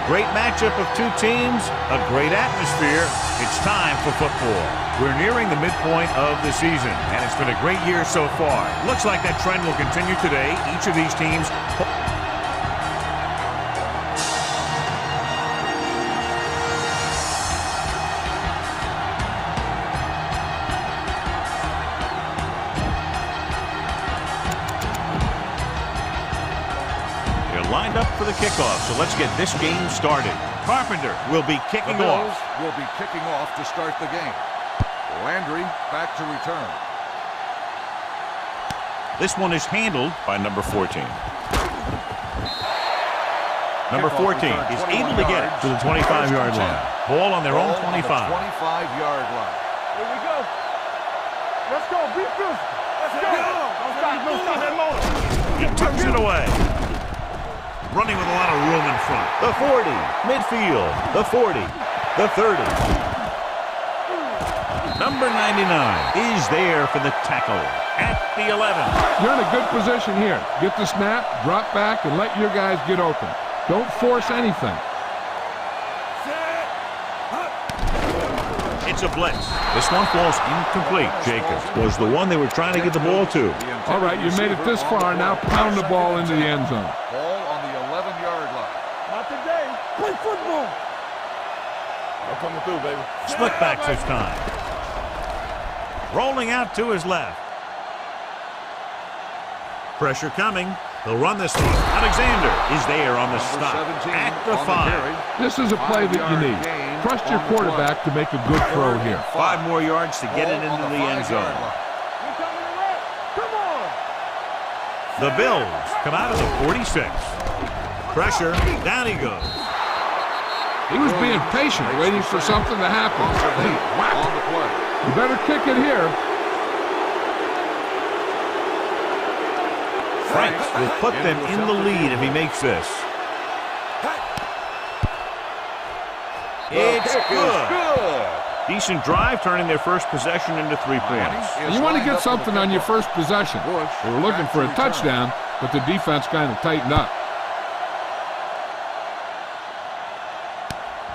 great matchup of two teams, a great atmosphere. It's time for football. We're nearing the midpoint of the season, and it's been a great year so far. Looks like that trend will continue today. Each of these teams... lined up for the kickoff, so let's get this game started. Carpenter will be kicking off. Will be kicking off to start the game. Landry back to return. This one is handled by number 14. Number 14 is able to get it to the 25-yard line. Ball on their own 25. 25-yard line. Here we go. Let's go. Be physical. Let's go. Don't stop that motor. He tucks it away. Running with a lot of room in front. The 40, midfield, the 40, the 30. Number 99 is there for the tackle at the 11. You're in a good position here. Get the snap, drop back, and let your guys get open. Don't force anything. It's a blitz. This one falls incomplete. Jacobs was the one they were trying to get the ball to. All right, you made it this far. Now pound the ball into the end zone. Ball on the 11-yard line. Not today. Play football. I'm coming through, baby. Split back this time. Rolling out to his left. Pressure coming. He'll run this one. Alexander is there on the stop at the 5. This is a play that you need. Trust your quarterback to make a good throw here. 5 more yards to get it into the end zone. Come on. The Bills come out of the 46. Pressure. Down he goes. He was being patient, waiting for something to happen. On the play. You better kick it here. Franks will put them in the lead if he makes this. It's good. Decent drive, turning their first possession into 3 points. You want to get something on your first possession. They were looking for a touchdown, but the defense kind of tightened up.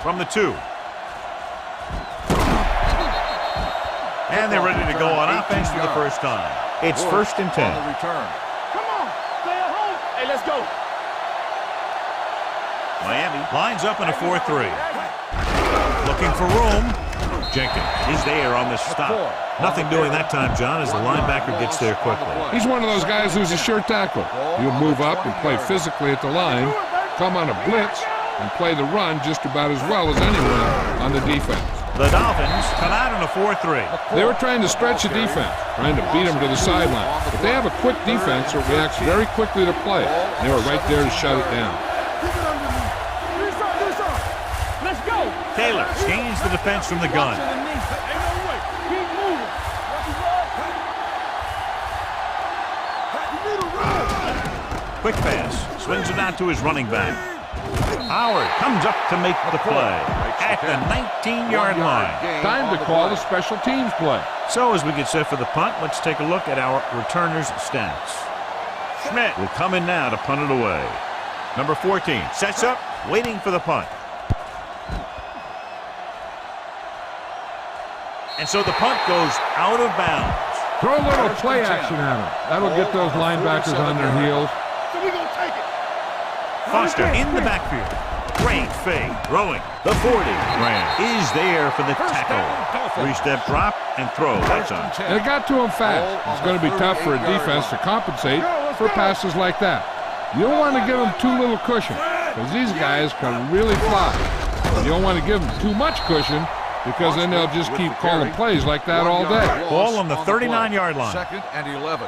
From the 2. And they're ready to go on offense for the first time. It's 1st and 10. On the return. Come on. Stay at home. Hey, let's go. Miami lines up in a 4-3. Looking for room. Jenkins is there on the stop. Nothing doing that time, John, as the linebacker gets there quickly. He's one of those guys who's a sure tackle. He'll move up and play physically at the line, come on a blitz, and play the run just about as well as anyone on the defense. The Dolphins come out in a 4-3. They were trying to stretch the defense, trying to beat them to the sideline. But they have a quick defense that reacts very quickly to play. And they were right there to shut it down. Let's go. Taylor gains the defense from the gun. Quick pass. Swings it out to his running back. Howard comes up to make the play at the 19-yard line. Time to call a special teams play. So as we get set for the punt, let's take a look at our returners' stats. Schmidt will come in now to punt it away. Number 14 sets up, waiting for the punt. And so the punt goes out of bounds. Throw a little play action at him. That'll get those linebackers on their heels. So we gonna take it. Foster in the backfield. Great fake. Throwing. The 40. Grant is there for the tackle. 3-step drop and throw. That's on. And it got to him fast. It's going to be tough for a defense to compensate for passes like that. You don't want to give them too little cushion because these guys can really fly. You don't want to give them too much cushion because then they'll just keep calling plays like that all day. Ball on the 39-yard line. 2nd and 11.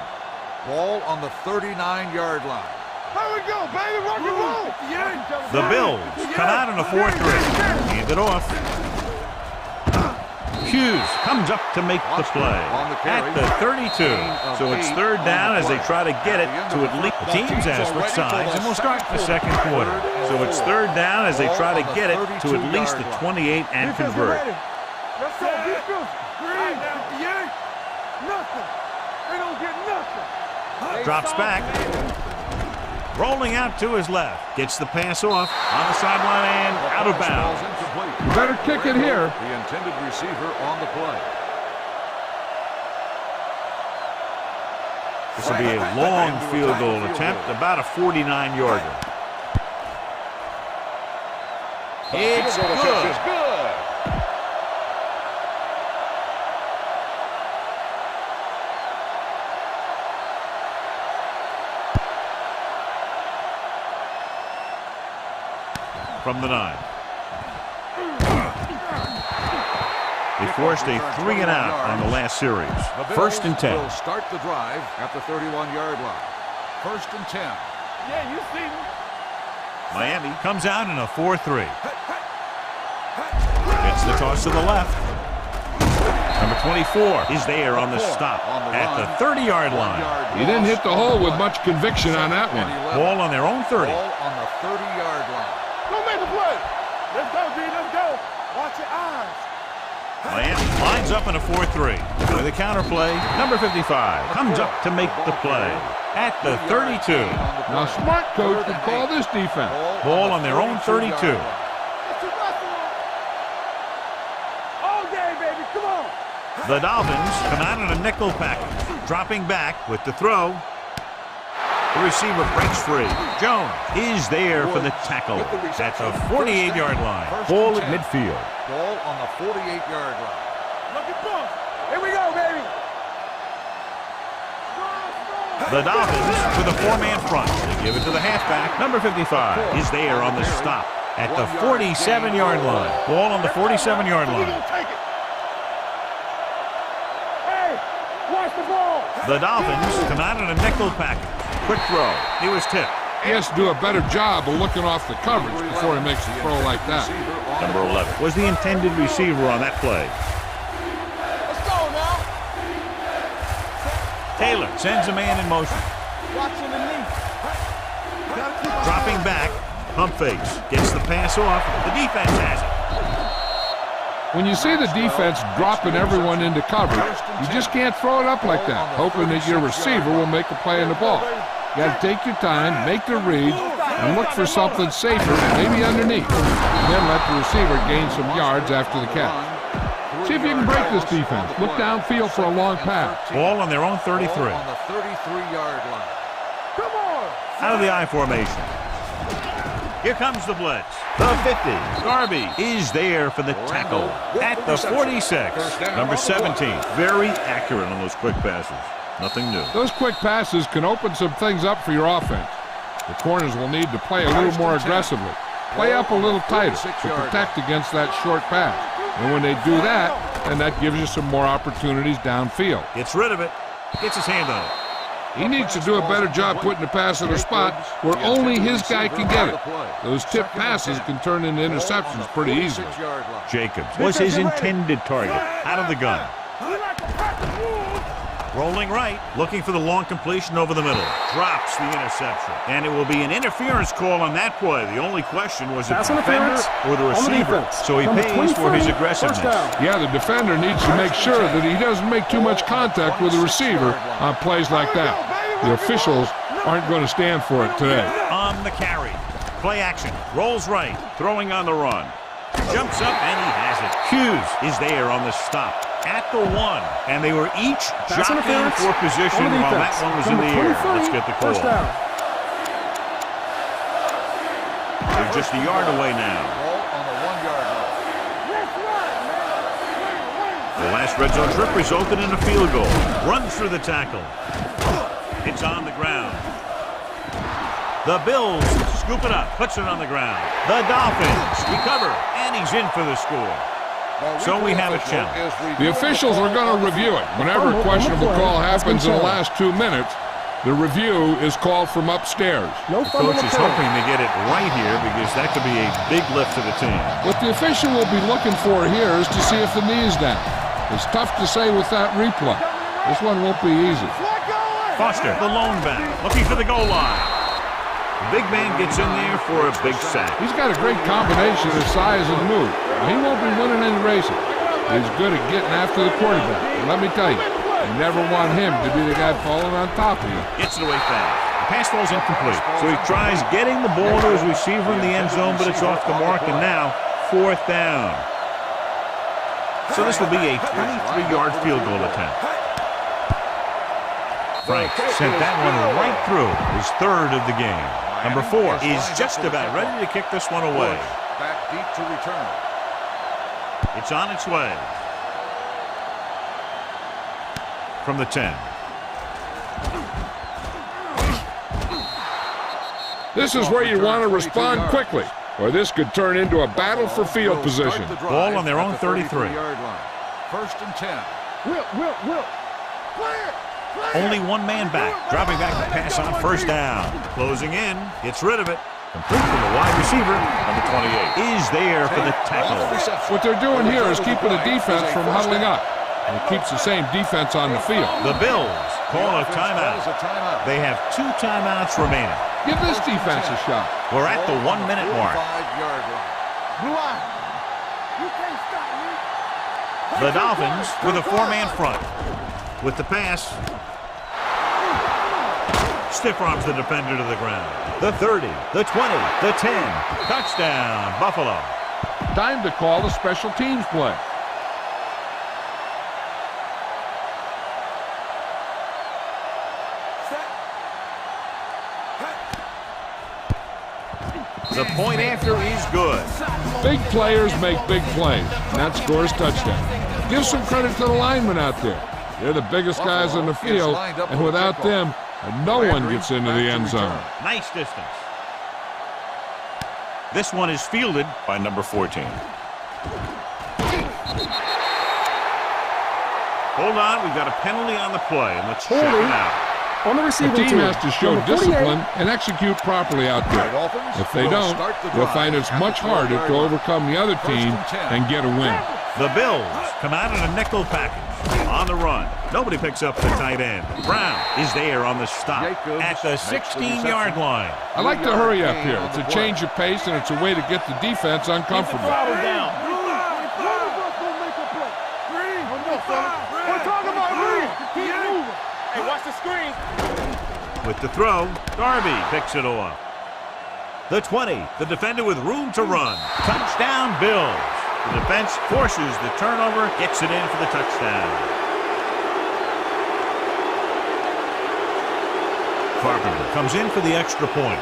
Ball on the 39-yard line. There we go, baby. Rock and roll. The Bills come out in a 4-3. Hand it off. Hughes comes up to make the play at the 32. So it's 3rd down as they try to get it to at least. The teams have switched sides and we'll start the 2nd quarter. So it's 3rd down as they try to get it to at least the 28 and convert. Let's go. Defense. Green. Nothing. They don't get nothing. Drops back. Rolling out to his left. Gets the pass off on the sideline and out of bounds. You better kick it here. The intended receiver on the play. This will be a long field goal attempt, about a 49-yarder. It's good. From the 9. They forced a 3-and-out on the last series. First and 10. Will start the drive at the 31-yard line. First and 10. Yeah, you see me. Miami comes out in a 4-3. Gets the toss to the left. Number 24 is there on the stop at the 30-yard line. He didn't hit the hole with much conviction on that one. Ball on their own 30. Ball on the 30-yard line. Don't make the play. Let's go, D. Let's go. Watch your eyes. Miami lines up in a 4-3. With a counter play, number 55 comes up to make the play at the 32. Now, smart coach would call this defense. Ball on their own 32. All day, baby. Come on. The Dolphins come out in a nickel package. Dropping back with the throw. The receiver breaks free. Jones is there for the tackle at the 48-yard line. Ball at midfield. Ball on the 48-yard line. Look at boom. Here we go, baby. The Dolphins with a 4-man front. They give it to the halfback. Number 55 is there on the stop at the 47-yard line. Ball on the 47-yard line. Hey, watch the ball. The Dolphins come out in a nickel package. Quick throw. He was tipped. He has to do a better job of looking off the coverage before he makes a throw like that. Number 11 was the intended receiver on that play. Let's go now. Taylor sends a man in motion. Watching the knee. Dropping back. Pump fakes. Gets the pass off. The defense has it. When you see the defense dropping everyone into coverage, you just can't throw it up like that, hoping that your receiver will make a play on the ball. You got to take your time, make the read, and look for something safer, maybe underneath, and then let the receiver gain some yards after the catch. See if you can break this defense. Look downfield for a long pass. Ball on their own 33. Ball on the 33-yard line. Come on. Out of the I formation. Here comes the blitz. The 50. Garvey is there for the tackle at the 46. Number 17. Very accurate on those quick passes. Nothing new. Those quick passes can open some things up for your offense. The corners will need to play a little more aggressively. Play up a little tighter to protect against that short pass. And when they do that, then that gives you some more opportunities downfield. Gets rid of it. Gets his hand on it. He needs to do a better job putting the pass in a spot where only his guy can get it. Those tip passes can turn into interceptions pretty easily. Jacobs was his intended target. Out of the gun. Rolling right, looking for the long completion over the middle. Drops the interception. And it will be an interference call on that play. The only question was the defender or the receiver. So he pays for his aggressiveness. Yeah, the defender needs to make sure that he doesn't make too much contact with the receiver on plays like that. The officials aren't going to stand for it today. On the carry. Play action. Rolls right. Throwing on the run. Jumps up and he has it. Hughes is there on the stop. At the 1, and they were each jockeying for position while that one was in the air. Let's get the call. They're just a yard away now. Ball on the 1-yard line. The last red zone trip resulted in a field goal. Runs through the tackle. It's on the ground. The Bills scoop it up, puts it on the ground. The Dolphins recover, and he's in for the score. So we have a challenge. The officials are going to review it. Whenever a questionable call happens in the last 2 minutes, the review is called from upstairs. The coach is hoping to get it right here because that could be a big lift to the team. What the official will be looking for here is to see if the knee is down. It's tough to say with that replay. This one won't be easy. Foster, the lone back, looking for the goal line. The big man gets in there for a big sack. He's got a great combination of size and move. He won't be winning any races. He's good at getting after the quarterback. And let me tell you, you never want him to be the guy falling on top of you. Gets it away fast. The pass ball's incomplete. So he tries getting the ball to his receiver in the end zone, but it's off the mark, and now 4th down. So this will be a 23-yard field goal attempt. Frank sent that one right through, his 3rd of the game. Number 4 is just about ready to kick this one away. Back deep to return. It's on its way. From the 10. This is where you want to respond quickly, or this could turn into a battle for field position. Ball on their own 33. 1st and 10. Will. Only one man back. Dropping back to pass on 1st down. Closing in. Gets rid of it. Complete from the wide receiver. Number 28 is there for the tackle. What they're doing here is keeping the defense from huddling up. And it keeps the same defense on the field. The Bills call a timeout. They have 2 timeouts remaining. Give this defense a shot. We're at the 1-minute mark. Blue eye. You can't stop me. The Dolphins with a 4-man front. With the pass. Stiff arms the defender to the ground. The 30, the 20, the 10. Touchdown, Buffalo. Time to call a special teams play. The point after is good. Big players make big plays, and that scores touchdown. Give some credit to the linemen out there. They're the biggest guys on the field, and without them, no one gets into the end zone. Nice distance. This one is fielded by number 14. Hold on, we've got a penalty on the play, and let's check it out. On the The receiving team team. has to show Number 48. discipline and execute properly out there. If they don't, they'll find it's much harder to overcome the other team and get a win. The Bills come out in a nickel package. On the run. Nobody picks up the tight end. Brown is there on the stop at the 16-yard line. I like to hurry up here. It's a change of pace, and it's a way to get the defense uncomfortable. Down. We're talking about read. Keep moving. Hey, watch the screen. With the throw, Darby picks it off. The 20, the defender with room to run. Touchdown, Bills. The defense forces the turnover, gets it in for the touchdown. Carpenter comes in for the extra point.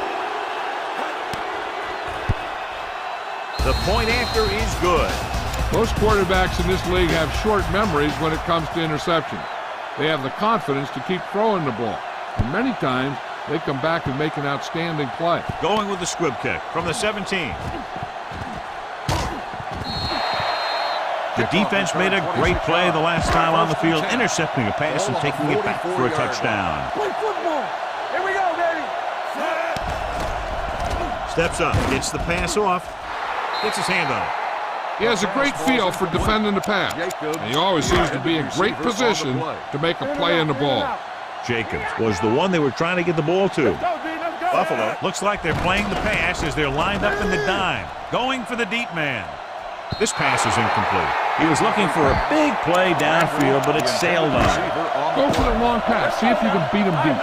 The point after is good. Most quarterbacks in this league have short memories when it comes to interceptions. They have the confidence to keep throwing the ball. And many times, they come back and make an outstanding play. Going with the squib kick from the 17. The defense made a great play the last time on the field, intercepting a pass and taking it back for a touchdown. Play football. Here we go, baby. Steps up, gets the pass off, gets his hand on it. He has a great feel for defending the pass, and he always seems to be in great position to make a play on the ball. Jacobs was the one they were trying to get the ball to. Buffalo looks like they're playing the pass as they're lined up in the dime, going for the deep man. This pass is incomplete. He was looking for a big play downfield, but it sailed on. Go for the long pass. See if you can beat him deep.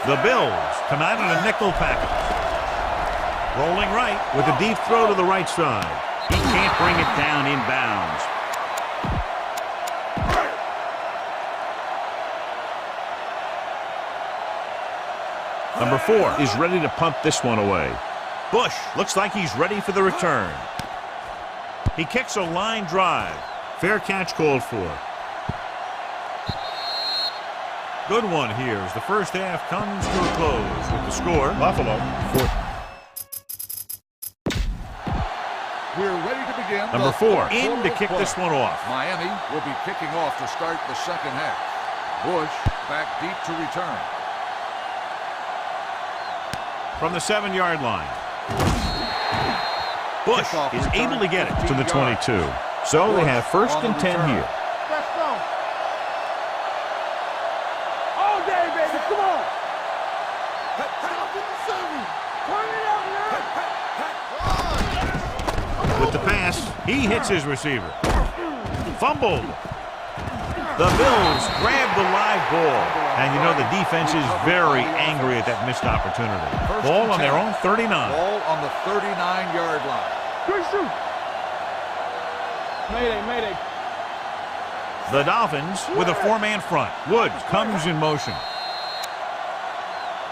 The Bills come out in a nickel package. Rolling right with a deep throw to the right side. He can't bring it down inbounds. Number 4 is ready to punt this one away. Bush looks like he's ready for the return. He kicks a line drive. Fair catch called for. Good one here as the first half comes to a close with the score. Buffalo 4. We're ready to begin. Number 4 in to kick this one off. Miami will be kicking off to start the second half. Bush back deep to return. From the 7-yard line. Bush is able to get it to the 22. So they have 1st and 10 here. Let's go. All day, baby. Come on. Turn it up, man. With the pass, he hits his receiver. Fumbled. The Bills grab the live ball. And you know the defense is very angry at that missed opportunity. Ball on their own 39. Ball on the 39-yard line. Good shoot. Mayday, mayday. The Dolphins with a four-man front. Woods comes in motion.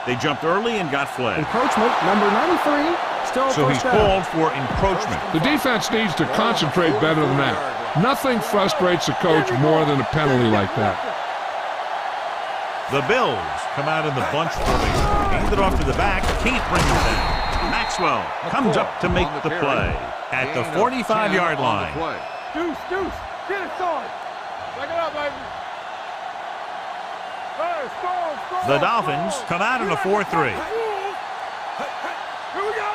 They jumped early and got flagged. Encroachment, number 93. Still So he's called for encroachment. The defense needs to concentrate better than that. Nothing frustrates a coach more than a penalty like that. The Bills come out in the bunch formation. Hand it off to the back. Can't bring it down. Maxwell comes up to make the play at the 45-yard line. Deuce, get it started. Back it up, baby. Hey, score. The Dolphins come out in a 4-3. Here we go.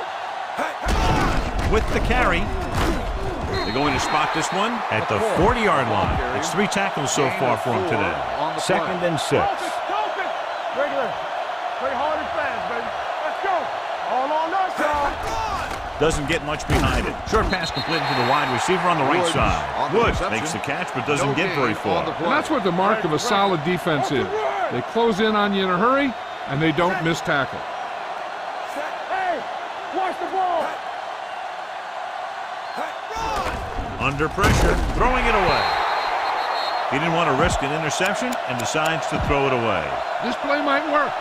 With the carry. They're going to spot this one at the 40-yard line. It's 3 tackles so far for him today. 2nd and 6. Regular. Play hard and fast, baby. Let's go. All on us, y'all. Doesn't get much behind it. Short pass completed to the wide receiver on the right side. Woods makes the catch but doesn't get very far. And that's what the mark of a solid defense is. They close in on you in a hurry, and they don't miss tackle. Hey, watch the ball. Under pressure, throwing it away. He didn't want to risk an interception and decides to throw it away. This play might work.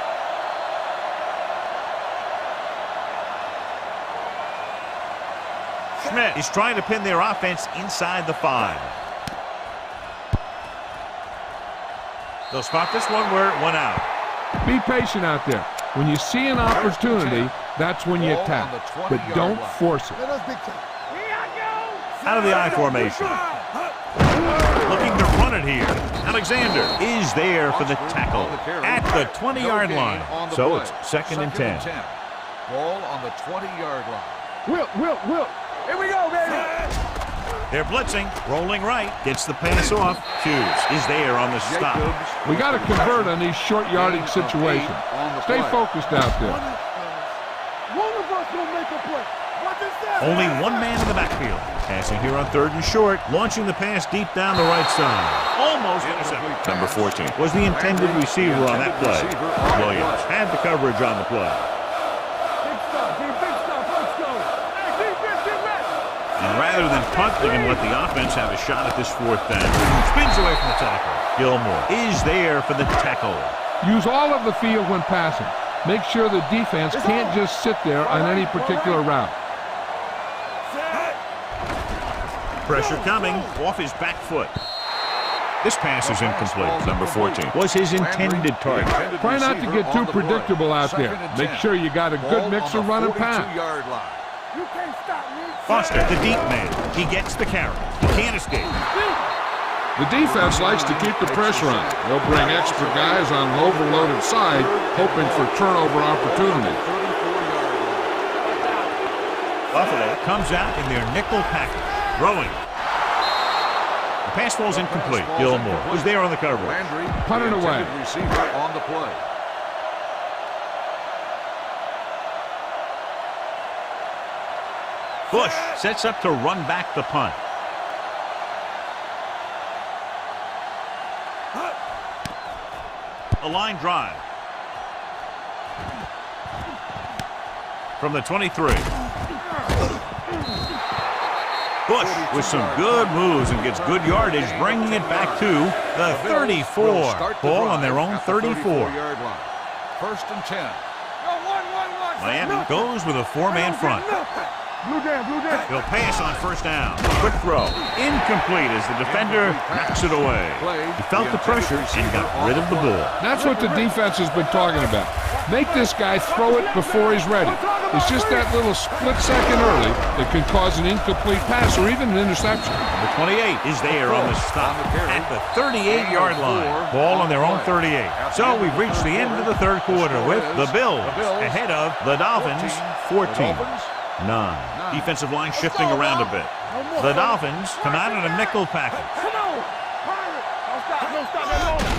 Schmidt is trying to pin their offense inside the 5. They'll spot this one where it went out. Be patient out there. When you see an opportunity, that's when you attack. But don't force it. Out of the I formation. Looking to run it here. Alexander is there for the tackle at the 20-yard line. So it's 2nd and 10. Ball on the 20-yard line. Will. Here we go, baby. They're blitzing, rolling right, gets the pass off. Hughes is there on the stop. We got to convert on these short yardage situations. Stay focused out there. One of us will make a play. Only one man in the backfield. Passing here on 3rd and short, launching the pass deep down the right side. Almost intercepted. Number 14 was the intended receiver on that play. Williams had the coverage on the play. And rather than punt, they're going to let the offense have a shot at this 4th down. Spins away from the tackle. Gilmore is there for the tackle. Use all of the field when passing. Make sure the defense can't just sit there on any particular route. Pressure coming off his back foot. This pass is incomplete. Number 14 was his intended target. Try not to get too predictable out there. Make sure you got a good mix of run and pass. You can't stop me. Foster, the deep man. He gets the carry. He can't escape. The defense likes to keep the pressure on. They'll bring extra guys on an overloaded side, hoping for turnover opportunities. Buffalo comes out in their nickel package. Throwing. The pass falls incomplete. Gilmore was there on the coverage. Punt it away. Receiver on the play. Bush sets up to run back the punt. A line drive. From the 23. Bush with some good moves and gets good yardage, bringing it back to the 34. Ball on their own 34. 1st and 10. Miami goes with a 4-man front. Blue down. He'll pass on 1st down. Quick throw. Incomplete as the defender knocks it away. He felt the pressure and got rid of the ball. That's what the defense has been talking about. Make this guy throw it before he's ready. It's just that little split second early that can cause an incomplete pass or even an interception. The 28 is there on the stop at the 38-yard line. Ball on their own 38. So we've reached the end of the 3rd quarter with the Bills ahead of the Dolphins 14-9. Defensive line shifting around a bit. The Dolphins come out in a nickel package.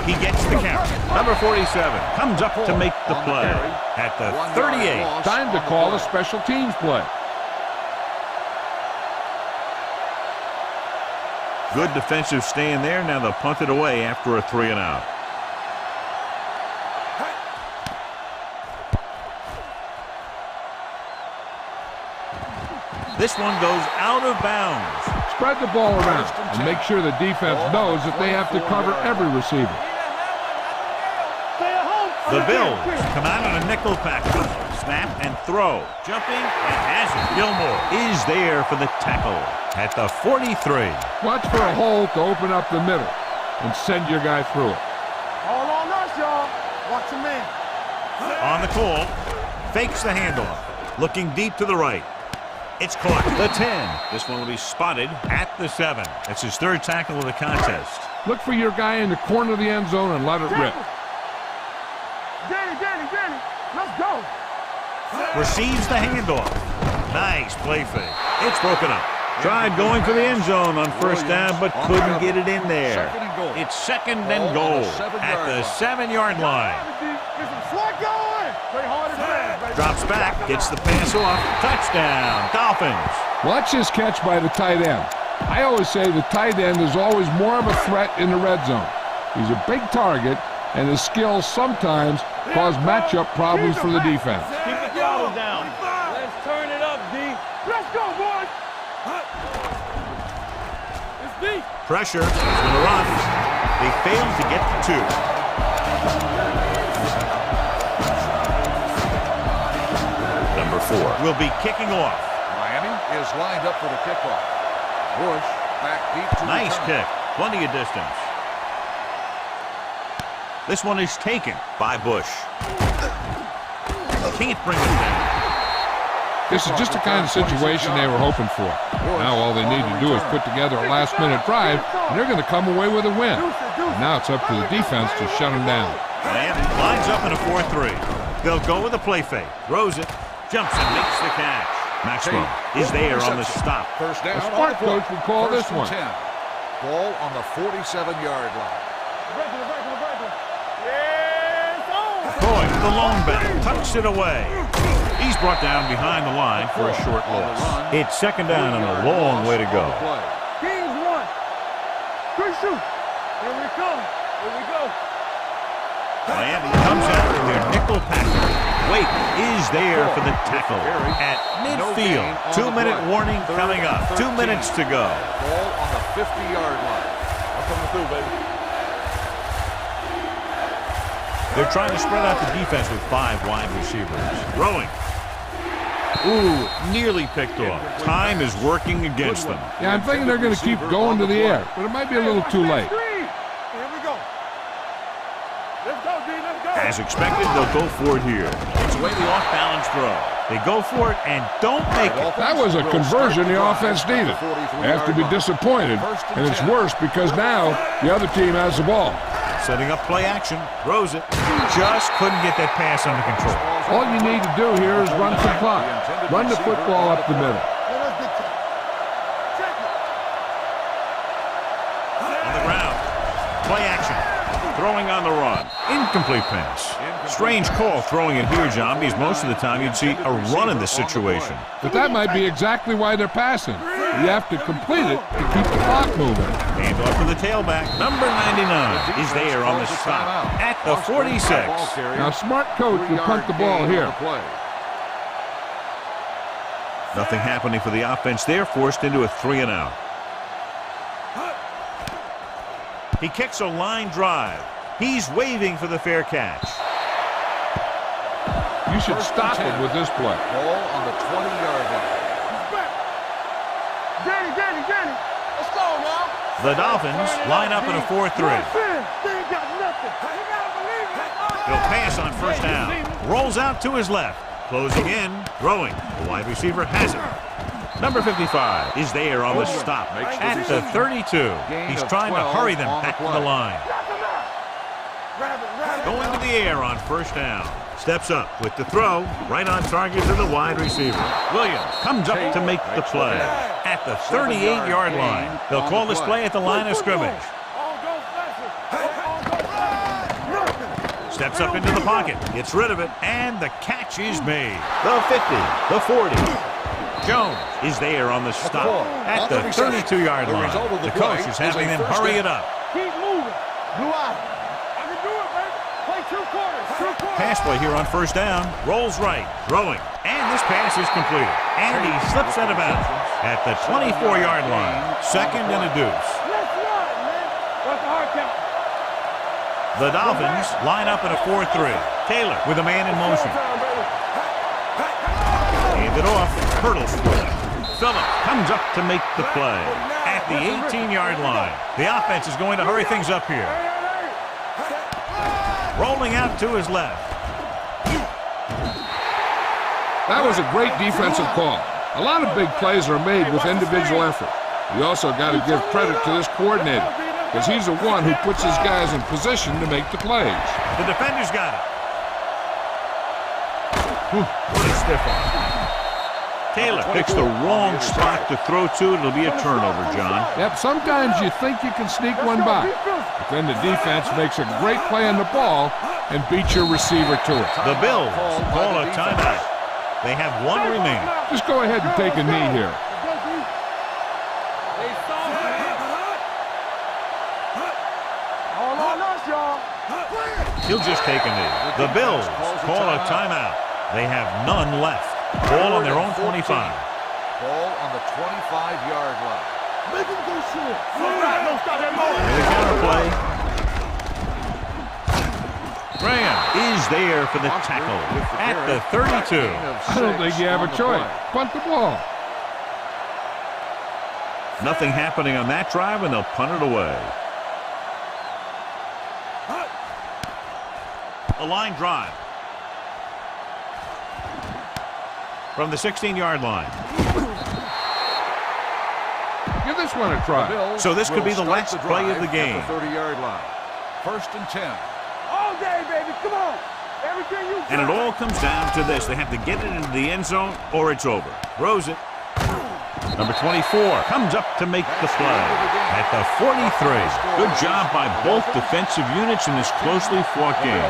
He gets the carry. Number 47 comes up to make the play at the 38. Time to call a special teams play. Good defensive stand there. Now they'll punt it away after a 3 and out. This one goes out of bounds. Spread the ball around and make sure the defense knows that they have to cover every receiver. The Bills come out on a nickel package. Snap and throw. Jumping and has it. Gilmore is there for the tackle at the 43. Watch for a hole to open up the middle and send your guy through it. All on us, y'all. Watch your man. On the call. Fakes the handoff. Looking deep to the right. It's caught. The 10. This one will be spotted at the 7. That's his third tackle of the contest. Look for your guy in the corner of the end zone and let it rip. Danny, let's go. Receives the handoff. Nice play fake. It's broken up. Tried going for the end zone on first down, but couldn't get it in there. It's second and goal at the 7-yard line. Drops back, gets the pass off. Touchdown, Dolphins. Watch this catch by the tight end. I always say the tight end is always more of a threat in the red zone. He's a big target, and his skills sometimes cause matchup problems for the defense. Keep the throttle down. Let's turn it up, D. Let's go, boys. It's D. Pressure. He's going to run. They failed to get to 2. Number 4 will be kicking off. Miami is lined up for the kickoff. Bush back deep to Nice return. kick. Plenty of distance. This one is taken by Bush. Can't bring it down. This is just the kind of situation they were hoping for. Now all they need to do is put together a last-minute drive, and they're going to come away with a win. And now it's up to the defense to shut them down. And lines up in a 4-3. They'll go with a play fake. Throws it. Jumps and makes the catch. Maxwell is there on the stop. First down. A smart coach would call this one. 10. Ball on the 47-yard line. Boy, the lone back tucks it away. He's brought down behind the line for a short loss. It's second down and a long way to go. Kings 1. 3 shoot. Here we come. Here we go. Miami comes out with their nickel package. Wake is there for the tackle at midfield. 2-minute warning coming up. 2 minutes to go. Ball on the 50-yard line. I'm coming through, baby. They're trying to spread out the defense with 5 wide receivers. Throwing. Ooh, nearly picked off. Time is working against them. Yeah, I'm thinking they're going to keep going to the air, but it might be a little too late. Here we go. Let's go, D. Let's go. As expected, they'll go for it here. It's away the off-balance throw. They go for it and don't make it. That was a conversion the offense needed. They have to be disappointed, and it's worse because now the other team has the ball. Setting up play action. Throws it. Just couldn't get that pass under control. All you need to do here is run some clock. Run the football up the middle. On the ground. Play action. Throwing on the run. Incomplete pass. Strange call throwing it here, John, because most of the time you'd see a run in this situation. But that might be exactly why they're passing. You have to complete it to keep the clock moving. Hand off to the tailback. Number 99 is there on the stop at the 46. Now, a smart coach will punt the ball here. Nothing happening for the offense there, forced into a 3 and out. He kicks a line drive. He's waving for the fair catch. You should stop him with this play. Ball on the 20-yard line. Danny. Let's go now. The Dolphins line up in a 4-3. He'll pass on first down. Rolls out to his left. Closing in. Throwing. The wide receiver has it. Number 55 is there on the stop at the 32. He's trying to hurry them back to the line. Going to the air on first down. Steps up with the throw. Right on target to the wide receiver. Williams comes up to make the play at the 38-yard line. They'll call this play at the line of scrimmage. Steps up into the pocket, gets rid of it, and the catch is made. The 50, the 40. Jones is there on the stop at the 32-yard line. The coach is having them hurry it up. Keep moving. Blue eye. I can do it, baby. Play 2 quarters. 2 quarters. Pass play here on first down. Rolls right. Throwing. And this pass is completed. And he slips out of bounds at the 24-yard line. Second and a deuce. Let's run, man. What's the hard count? The Dolphins line up in a 4-3. Taylor with a man in motion. Hand it off. Hurdles. Phillips comes up to make the play at the 18-yard line. The offense is going to hurry things up here. Rolling out to his left. That was a great defensive call. A lot of big plays are made with individual effort. You also got to give credit to this coordinator, because he's the one who puts his guys in position to make the plays. The defender's got it. What a stiff arm. Taylor picks the wrong spot to throw to. It'll be a turnover, John. Yep, sometimes you think you can sneak one by, but then the defense makes a great play on the ball and beats your receiver to it. The Bills call a timeout. They have 1 remaining. Just go ahead and take a knee here. He'll just take a knee. The Bills call a timeout. They have none left. Ball on their own 25. Ball on the 25-yard line. Make him go short. Don't stop that motor. And the counterplay. Graham is there for the tackle at the 32. I don't think you have a choice. Punt the ball. Nothing happening on that drive, and they'll punt it away. A line drive. From the 16-yard line. Give this one a try. So this could be the last play of the game. At the 30-yard line. 1st and 10. All day, baby. Come on. Everything you got. And it all comes down to this. They have to get it into the end zone or it's over. Throws it. Number 24 comes up to make the play at the 43. Good job by both defensive units in this closely fought game.